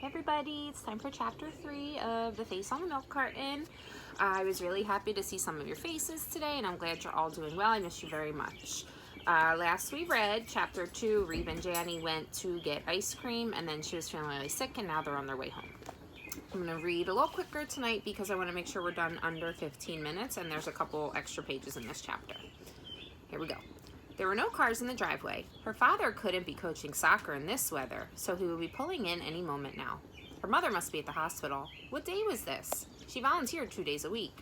Hey everybody, it's time for chapter 3 of The Face on the Milk Carton. I was really happy to see some of your faces today, and I'm glad you're all doing well. I miss you very much. Last we read chapter 2, Reeve and Janny went to get ice cream, and then she was feeling really sick, and now they're on their way home. I'm going to read a little quicker tonight because I want to make sure we're done under 15 minutes, and there's a couple extra pages in this chapter. Here we go. There were no cars in the driveway. Her father couldn't be coaching soccer in this weather, so he would be pulling in any moment now. Her mother must be at the hospital. What day was this? She volunteered 2 days a week.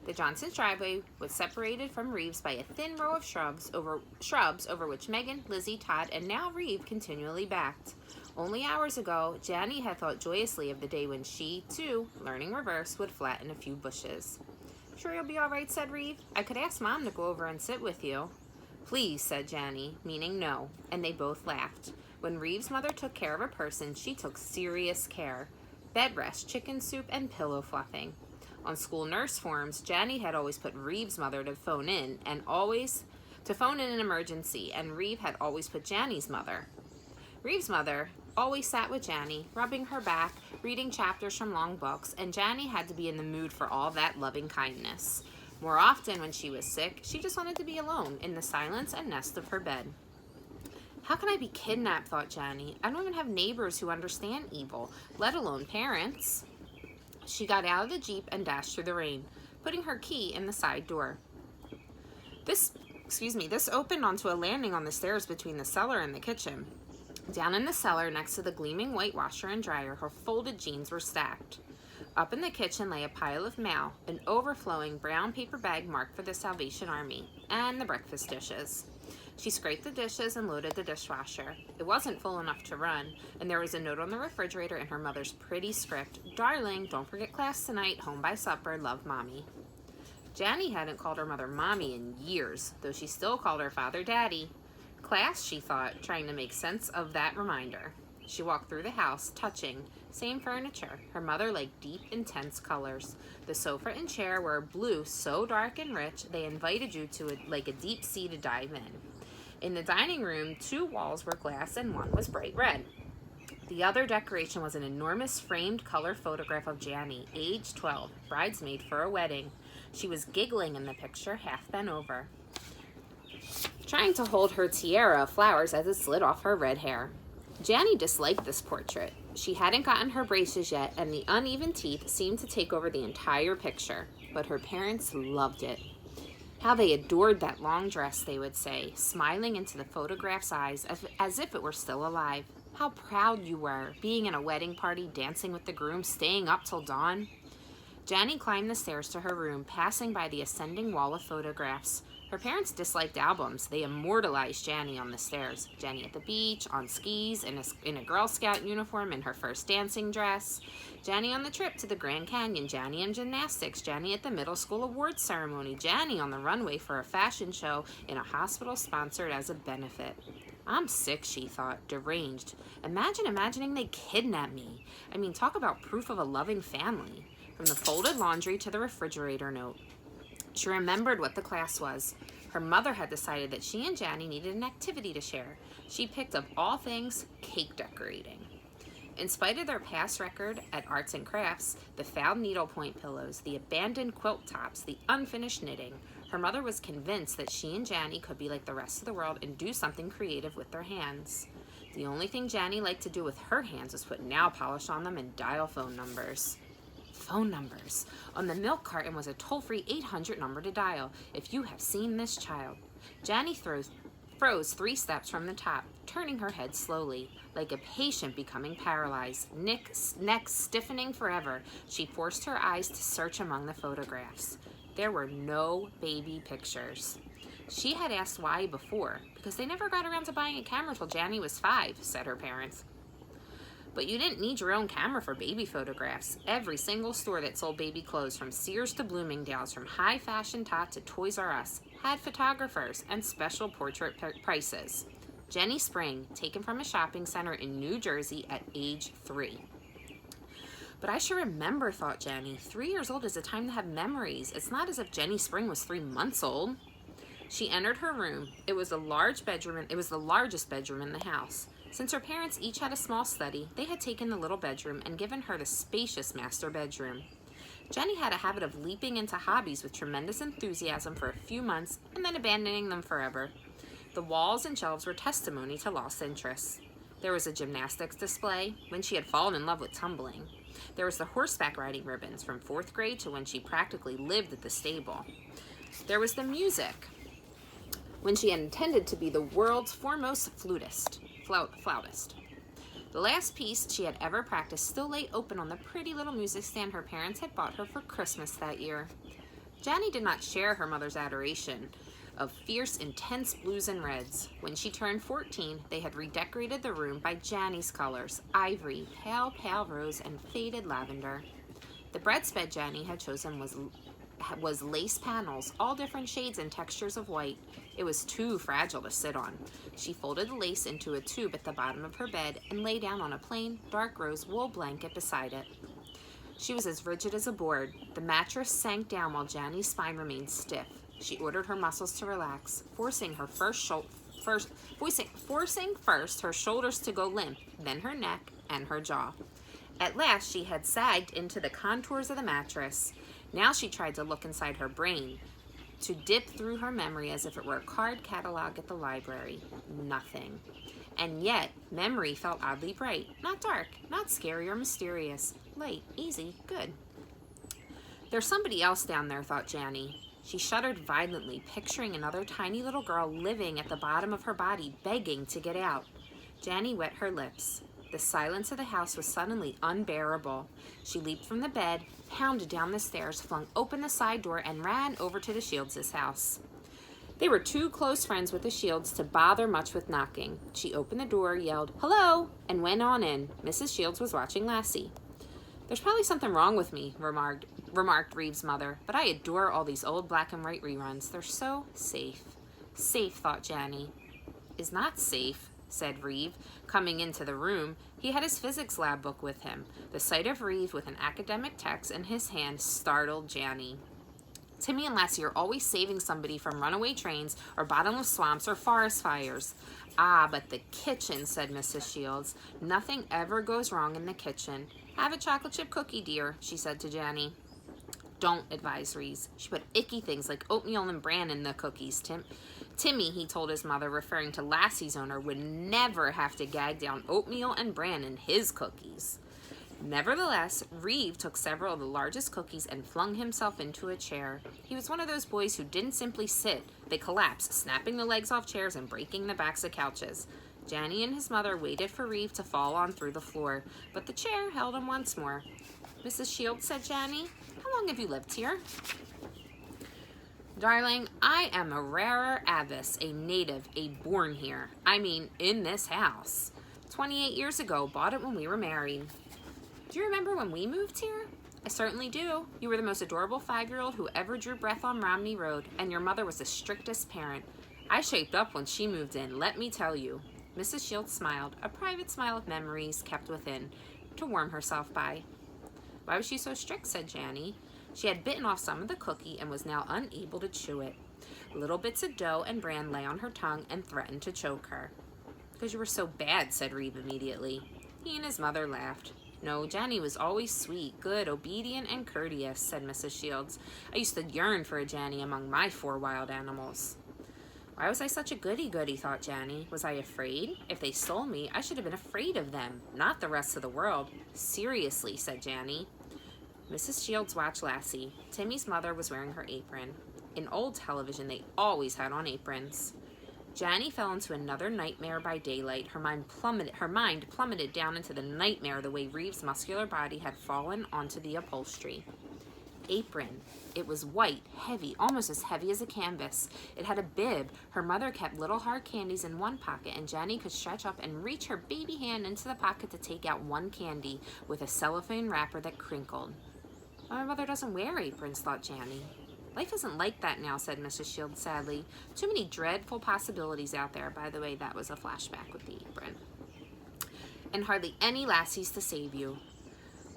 The Johnsons' driveway was separated from Reeve's by a thin row of shrubs over which Megan, Lizzie, Todd, and now Reeve continually backed. Only hours ago, Janny had thought joyously of the day when she, too, learning reverse, would flatten a few bushes. "Sure you'll be all right," said Reeve. "I could ask Mom to go over and sit with you." "Please," said Janny, meaning no, and they both laughed. When Reeve's mother took care of a person, she took serious care. Bed rest, chicken soup, and pillow fluffing. On school nurse forms, Janny had always put Reeve's mother to phone in an emergency, and Reeve had always put Janny's mother. Reeve's mother always sat with Janny, rubbing her back, reading chapters from long books, and Janny had to be in the mood for all that loving kindness. More often when she was sick, she just wanted to be alone in the silence and nest of her bed. "How can I be kidnapped?" thought Janny. "I don't even have neighbors who understand evil, let alone parents." She got out of the Jeep and dashed through the rain, putting her key in the side door. This opened onto a landing on the stairs between the cellar and the kitchen. Down in the cellar, next to the gleaming white washer and dryer, her folded jeans were stacked. Up in the kitchen lay a pile of mail, an overflowing brown paper bag marked for the Salvation Army, and the breakfast dishes. She scraped the dishes and loaded the dishwasher. It wasn't full enough to run, and there was a note on the refrigerator in her mother's pretty script: "Darling, don't forget class tonight, home by supper, love, Mommy." Janny hadn't called her mother Mommy in years, though she still called her father Daddy. Class, she thought, trying to make sense of that reminder. She walked through the house, touching. Same furniture. Her mother liked deep, intense colors. The sofa and chair were blue so dark and rich, they invited you to like a deep sea to dive in. In the dining room, 2 walls were glass and 1 was bright red. The other decoration was an enormous framed color photograph of Janny, age 12, bridesmaid for a wedding. She was giggling in the picture, half bent over, trying to hold her tiara of flowers as it slid off her red hair. Janny disliked this portrait. She hadn't gotten her braces yet, and the uneven teeth seemed to take over the entire picture, but her parents loved it. How they adored that long dress, they would say, smiling into the photograph's eyes as if it were still alive. How proud you were, being in a wedding party, dancing with the groom, staying up till dawn. Janny climbed the stairs to her room, passing by the ascending wall of photographs. Her parents disliked albums. They immortalized Janny on the stairs. Janny at the beach, on skis, in a Girl Scout uniform, in her first dancing dress. Janny on the trip to the Grand Canyon. Janny in gymnastics. Janny at the middle school awards ceremony. Janny on the runway for a fashion show in a hospital sponsored as a benefit. "I'm sick," she thought, deranged. Imagining they kidnapped me. I mean, talk about proof of a loving family. From the folded laundry to the refrigerator note. She remembered what the class was. Her mother had decided that she and Janny needed an activity to share. She picked, of all things, cake decorating. In spite of their past record at arts and crafts, the fouled needlepoint pillows, the abandoned quilt tops, the unfinished knitting, her mother was convinced that she and Janny could be like the rest of the world and do something creative with their hands. The only thing Janny liked to do with her hands was put nail polish on them and dial phone numbers. Phone numbers. On the milk carton was a toll-free 800 number to dial if you have seen this child. Janny froze 3 steps from the top, turning her head slowly, like a patient becoming paralyzed, neck stiffening forever. She forced her eyes to search among the photographs. There were no baby pictures. She had asked why before, because they never got around to buying a camera till Janny was 5, said her parents. But you didn't need your own camera for baby photographs. Every single store that sold baby clothes, from Sears to Bloomingdale's, from high fashion Tot to Toys R Us, had photographers and special portrait prices. Jenny Spring, taken from a shopping center in New Jersey at age 3. But I sure remember, thought Jenny. 3 years old is a time to have memories. It's not as if Jenny Spring was 3 months old. She entered her room. It was the largest bedroom in the house. Since her parents each had a small study, they had taken the little bedroom and given her the spacious master bedroom. Jenny had a habit of leaping into hobbies with tremendous enthusiasm for a few months and then abandoning them forever. The walls and shelves were testimony to lost interests. There was a gymnastics display, when she had fallen in love with tumbling. There was the horseback riding ribbons from 4th grade to when she practically lived at the stable. There was the music, when she had intended to be the world's foremost flautist. The last piece she had ever practiced still lay open on the pretty little music stand her parents had bought her for Christmas that year. Janny did not share her mother's adoration of fierce, intense blues and reds. When she turned 14, they had redecorated the room by Janny's colors: ivory, pale rose, and faded lavender. The bedspread Janny had chosen was lace panels, all different shades and textures of white. It was too fragile to sit on. She folded the lace into a tube at the bottom of her bed and lay down on a plain, dark rose wool blanket beside it. She was as rigid as a board. The mattress sank down while Janny's spine remained stiff. She ordered her muscles to relax, forcing first her shoulders to go limp, then her neck and her jaw. At last, she had sagged into the contours of the mattress. Now she tried to look inside her brain, to dip through her memory as if it were a card catalog at the library. Nothing. And yet, memory felt oddly bright, not dark, not scary or mysterious. Light, easy, good. There's somebody else down there, thought Janny. She shuddered violently, picturing another tiny little girl living at the bottom of her body, begging to get out. Janny wet her lips. The silence of the house was suddenly unbearable. She leaped from the bed, pounded down the stairs, flung open the side door, and ran over to the Shields' house. They were too close friends with the Shields to bother much with knocking. She opened the door, yelled, "Hello," and went on in. Mrs. Shields was watching Lassie. "There's probably something wrong with me," remarked Reeves' mother, "but I adore all these old black and white reruns. They're so safe." Safe, thought Janny. Is not safe, said Reeve, coming into the room. He had his physics lab book with him. The sight of Reeve with an academic text in his hand startled Janny. "Timmy and Lassie are always saving somebody from runaway trains or bottomless swamps or forest fires." "Ah, but the kitchen," said Mrs. Shields. "Nothing ever goes wrong in the kitchen. Have a chocolate chip cookie, dear," she said to Janny. "Don't," advised Reeves. "She put icky things like oatmeal and bran in the cookies. Timmy," he told his mother, referring to Lassie's owner, "would never have to gag down oatmeal and bran in his cookies." Nevertheless, Reeve took several of the largest cookies and flung himself into a chair. He was one of those boys who didn't simply sit. They collapsed, snapping the legs off chairs and breaking the backs of couches. Janny and his mother waited for Reeve to fall on through the floor, but the chair held him once more. "Mrs. Shields," said Janny, "how long have you lived here?" "Darling, I am a rarer avis, a native, a born here. I mean, in this house. 28 years ago, bought it when we were married." "Do you remember when we moved here?" "I certainly do. You were the most adorable 5-year-old who ever drew breath on Romney Road, and your mother was the strictest parent. I shaped up when she moved in, let me tell you." Mrs. Shields smiled, a private smile of memories kept within, to warm herself by. "Why was she so strict?" said Janny. She had bitten off some of the cookie and was now unable to chew it. Little bits of dough and bran lay on her tongue and threatened to choke her. "Because you were so bad," said Reeve immediately. He and his mother laughed. "No, Janny was always sweet, good, obedient, and courteous," said Mrs. Shields. "I used to yearn for a Janny among my 4 wild animals." "Why was I such a goody-goody?" thought Janny. "Was I afraid? If they stole me, I should have been afraid of them, not the rest of the world." "Seriously," said Janny. Mrs. Shields watched Lassie. Timmy's mother was wearing her apron. In old television, they always had on aprons. Janny fell into another nightmare by daylight. Her mind plummeted down into the nightmare the way Reeve's muscular body had fallen onto the upholstery. Apron. It was white, heavy, almost as heavy as a canvas. It had a bib. Her mother kept little hard candies in one pocket, and Janny could stretch up and reach her baby hand into the pocket to take out one candy with a cellophane wrapper that crinkled. "My mother doesn't wear aprons," thought Janny. "Life isn't like that now," said Mrs. Shields sadly. "Too many dreadful possibilities out there." By the way, that was a flashback with the apron. "And hardly any lassies to save you."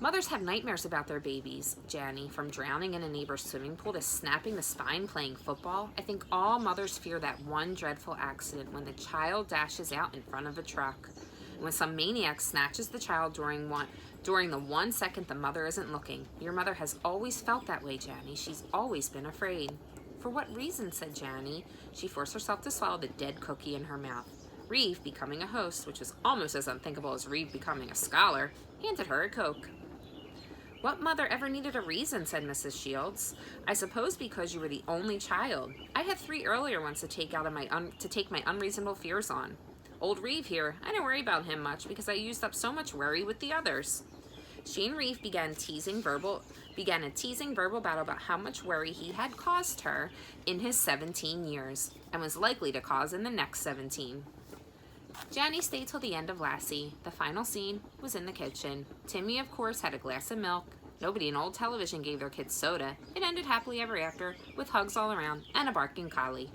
"Mothers have nightmares about their babies, Janny, from drowning in a neighbor's swimming pool to snapping the spine playing football. I think all mothers fear that one dreadful accident when the child dashes out in front of a truck." And when some maniac snatches the child during the 1 second the mother isn't looking. Your mother has always felt that way, Janny. She's always been afraid. For what reason, said Janny. She forced herself to swallow the dead cookie in her mouth. Reeve, becoming a host, which was almost as unthinkable as Reeve becoming a scholar, handed her a Coke. What mother ever needed a reason, said Mrs. Shields. I suppose because you were the only child. I had 3 earlier ones to take my unreasonable fears on. Old Reeve here, I didn't worry about him much because I used up so much worry with the others. She and Reeve began a teasing verbal battle about how much worry he had caused her in his 17 years and was likely to cause in the next 17. Janny stayed till the end of Lassie. The final scene was in the kitchen. Timmy, of course, had a glass of milk. Nobody in old television gave their kids soda. It ended happily ever after, with hugs all around and a barking collie.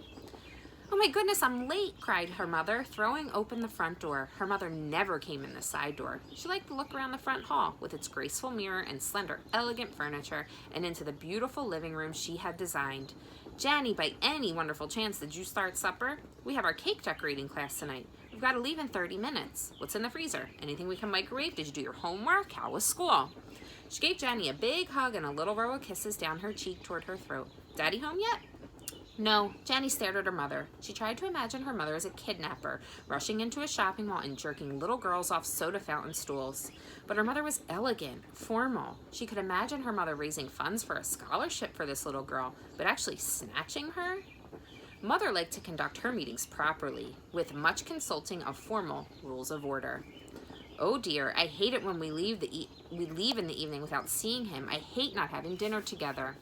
Oh my goodness, I'm late, cried her mother, throwing open the front door. Her mother never came in the side door. She liked to look around the front hall with its graceful mirror and slender, elegant furniture and into the beautiful living room she had designed. Janny, by any wonderful chance, did you start supper? We have our cake decorating class tonight. We've got to leave in 30 minutes. What's in the freezer? Anything we can microwave? Did you do your homework? How was school? She gave Janny a big hug and a little row of kisses down her cheek toward her throat. Daddy home yet? No. Janny stared at her mother. She tried to imagine her mother as a kidnapper, rushing into a shopping mall and jerking little girls off soda fountain stools. But her mother was elegant, formal. She could imagine her mother raising funds for a scholarship for this little girl, but actually snatching her? Mother liked to conduct her meetings properly, with much consulting of formal rules of order. Oh dear, I hate it when we leave in the evening without seeing him. I hate not having dinner together.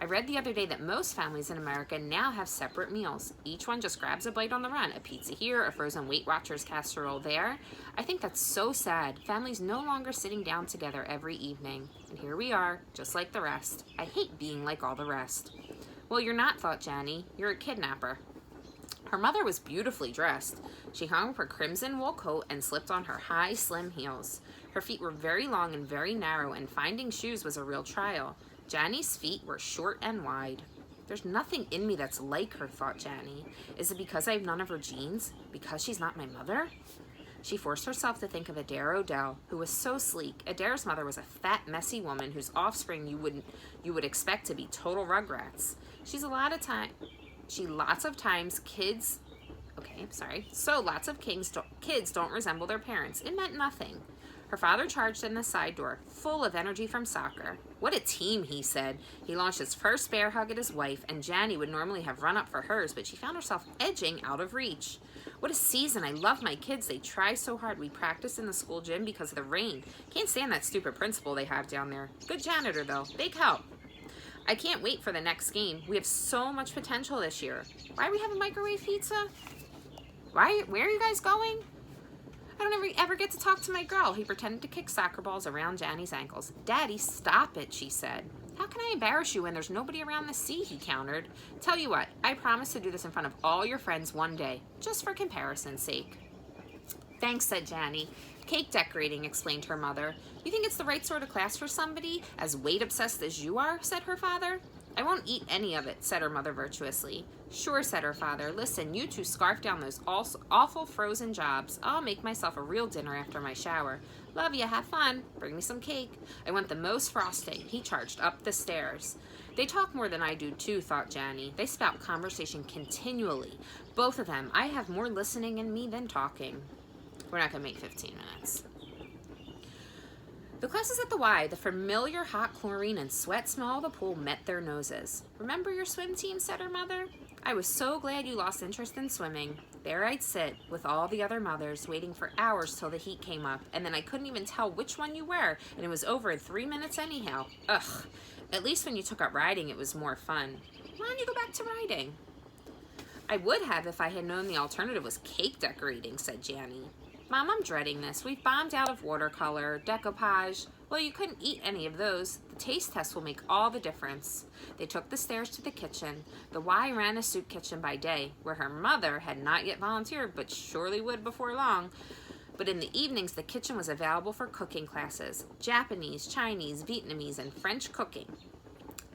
I read the other day that most families in America now have separate meals. Each one just grabs a bite on the run, a pizza here, a frozen Weight Watchers casserole there. I think that's so sad. Families no longer sitting down together every evening. And here we are, just like the rest. I hate being like all the rest. Well, you're not, thought Janny. You're a kidnapper. Her mother was beautifully dressed. She hung up her crimson wool coat and slipped on her high, slim heels. Her feet were very long and very narrow, and finding shoes was a real trial. Janny's feet were short and wide. There's nothing in me that's like her, thought Janny. Is it because I have none of her genes? Because she's not my mother? She forced herself to think of Adair Odell, who was so sleek. Adair's mother was a fat, messy woman whose offspring you would expect to be total rugrats. Lots of kids don't resemble their parents. It meant nothing. Her father charged in the side door, full of energy from soccer. What a team, he said. He launched his first bear hug at his wife, and Janny would normally have run up for hers, but she found herself edging out of reach. What a season. I love my kids. They try so hard. We practice in the school gym because of the rain. Can't stand that stupid principal they have down there. Good janitor, though. Big help. I can't wait for the next game. We have so much potential this year. Why do we have a microwave pizza? Where are you guys going? I don't ever get to talk to my girl. He pretended to kick soccer balls around Janny's ankles. Daddy, stop it, she said. How can I embarrass you when there's nobody around to see, he countered. Tell you what, I promise to do this in front of all your friends one day, just for comparison's sake. Thanks, said Janny. Cake decorating, explained her mother. You think it's the right sort of class for somebody as weight-obsessed as you are, said her father. I won't eat any of it, said her mother virtuously. Sure, said her father. Listen, you two scarf down those awful frozen jobs. I'll make myself a real dinner after my shower. Love ya, have fun. Bring me some cake. I want the most frosting. He charged up the stairs. They talk more than I do, too, thought Janny. They spout conversation continually. Both of them. I have more listening in me than talking. We're not going to make 15 minutes. The classes at the Y, the familiar hot chlorine and sweat smell of the pool met their noses. Remember your swim team, said her mother. I was so glad you lost interest in swimming. There I'd sit with all the other mothers, waiting for hours till the heat came up, and then I couldn't even tell which one you were, and it was over in 3 minutes anyhow. Ugh. At least when you took up riding, it was more fun. Why don't you go back to riding? I would have if I had known the alternative was cake decorating, said Janny. Mom, I'm dreading this. We've bombed out of watercolor, decoupage. Well, you couldn't eat any of those. The taste test will make all the difference. They took the stairs to the kitchen. The Y ran a soup kitchen by day, where her mother had not yet volunteered, but surely would before long. But in the evenings, the kitchen was available for cooking classes. Japanese, Chinese, Vietnamese, and French cooking.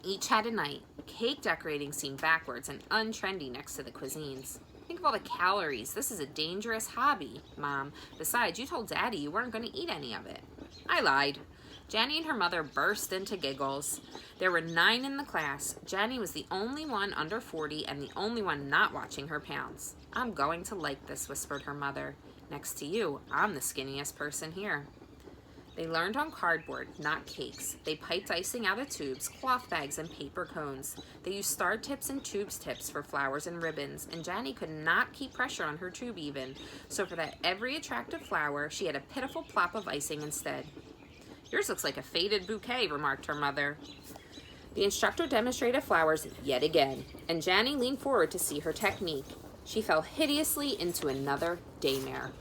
Each had a night. Cake decorating seemed backwards and untrendy next to the cuisines. Think of all the calories. This is a dangerous hobby, Mom. Besides, you told Daddy you weren't going to eat any of it. I lied. Janny and her mother burst into giggles. There were 9 in the class. Janny was the only one under 40 and the only one not watching her pounds. I'm going to like this, whispered her mother. Next to you, I'm the skinniest person here. They learned on cardboard, not cakes. They piped icing out of tubes, cloth bags, and paper cones. They used star tips and tubes tips for flowers and ribbons, and Janny could not keep pressure on her tube even. So for that every attractive flower, she had a pitiful plop of icing instead. Yours looks like a faded bouquet, remarked her mother. The instructor demonstrated flowers yet again, and Janny leaned forward to see her technique. She fell hideously into another daymare.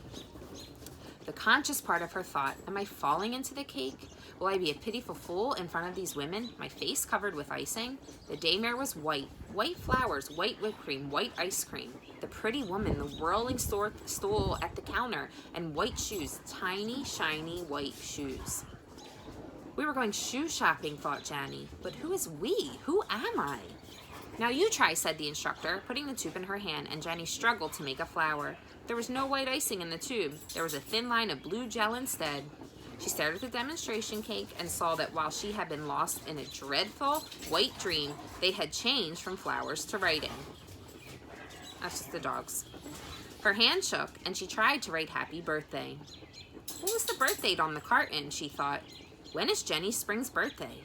The conscious part of her thought, am I falling into the cake? Will I be a pitiful fool in front of these women, my face covered with icing? The daymare was white. White flowers, white whipped cream, white ice cream. The pretty woman, the whirling stool at the counter, and white shoes, tiny, shiny white shoes. We were going shoe shopping, thought Janny. But who is we? Who am I? Now you try, said the instructor, putting the tube in her hand, and Janny struggled to make a flower. There was no white icing in the tube. There was a thin line of blue gel instead. She stared at the demonstration cake and saw that while she had been lost in a dreadful white dream, they had changed from flowers to writing. That's just the dogs. Her hand shook, and she tried to write happy birthday. What was the birth date on the carton, she thought. When is Jenny Spring's birthday?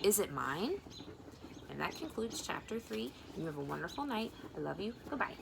Is it mine? And that concludes chapter 3. You have a wonderful night. I love you. Goodbye.